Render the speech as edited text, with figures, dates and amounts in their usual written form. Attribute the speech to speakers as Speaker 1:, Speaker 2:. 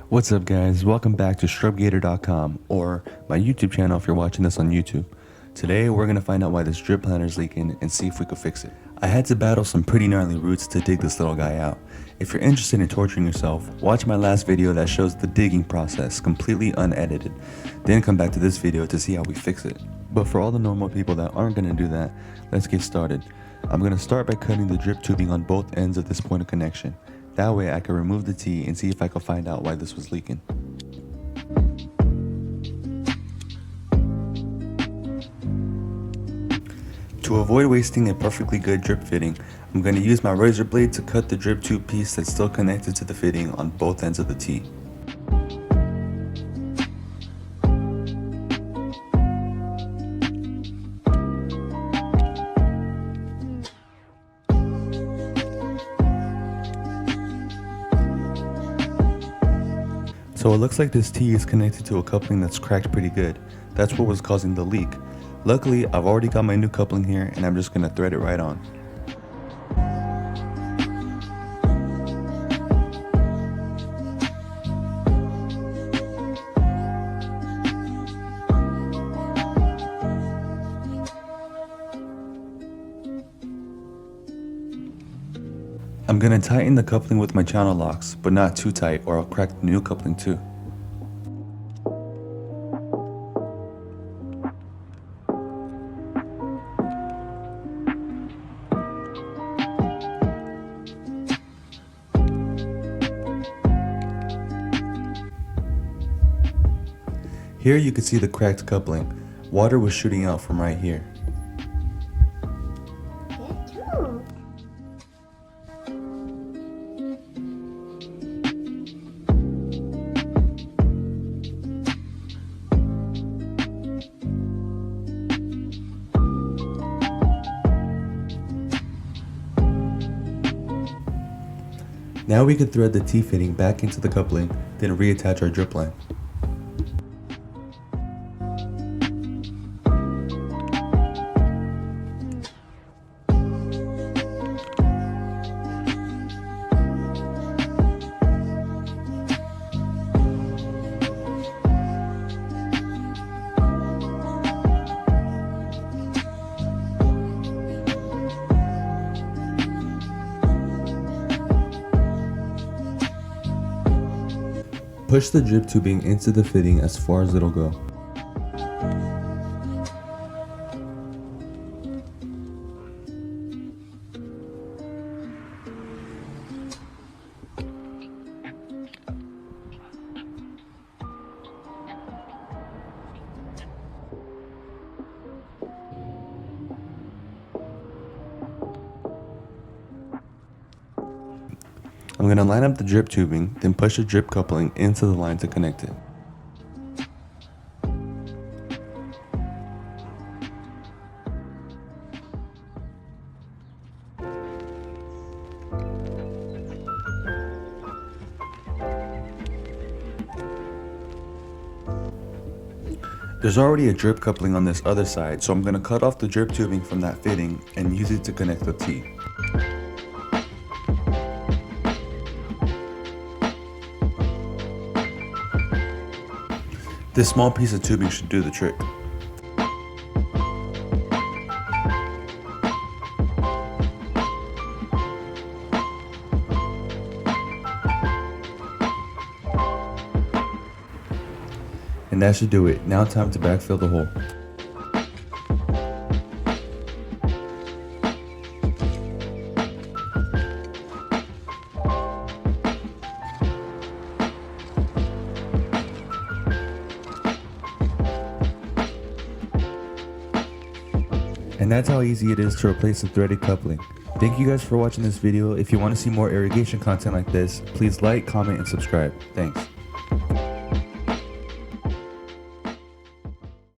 Speaker 1: What's up guys, welcome back to shrubgator.com, or my YouTube channel if you're watching this on YouTube. Today we're going to find out why this drip planter is leaking and see if we could fix it. I had to battle some pretty gnarly roots to dig this little guy out. If you're interested in torturing yourself, watch my last video that shows the digging process completely unedited. Then come back to this video to see how we fix it. But for all the normal people that aren't going to do that, let's get started. I'm going to start by cutting the drip tubing on both ends of this point of connection. That way I can remove the T and see if I can find out why this was leaking. To avoid wasting a perfectly good drip fitting, I'm going to use my razor blade to cut the drip tube piece that's still connected to the fitting on both ends of the T. So it looks like this T is connected to a coupling that's cracked pretty good. That's what was causing the leak. Luckily, I've already got my new coupling here and I'm just going to thread it right on. I'm going to tighten the coupling with my channel locks, but not too tight or I'll crack the new coupling too. Here you can see the cracked coupling. Water was shooting out from right here. Now we can thread the T-fitting back into the coupling, then reattach our drip line. Push the drip tubing into the fitting as far as it'll go. I'm going to line up the drip tubing, then push the drip coupling into the line to connect it. There's already a drip coupling on this other side, so I'm going to cut off the drip tubing from that fitting and use it to connect the T. This small piece of tubing should do the trick. And that should do it. Now time to backfill the hole. And that's how easy it is to replace the threaded coupling. Thank you guys for watching this video. If you want to see more irrigation content like this, please like, comment, and subscribe. Thanks.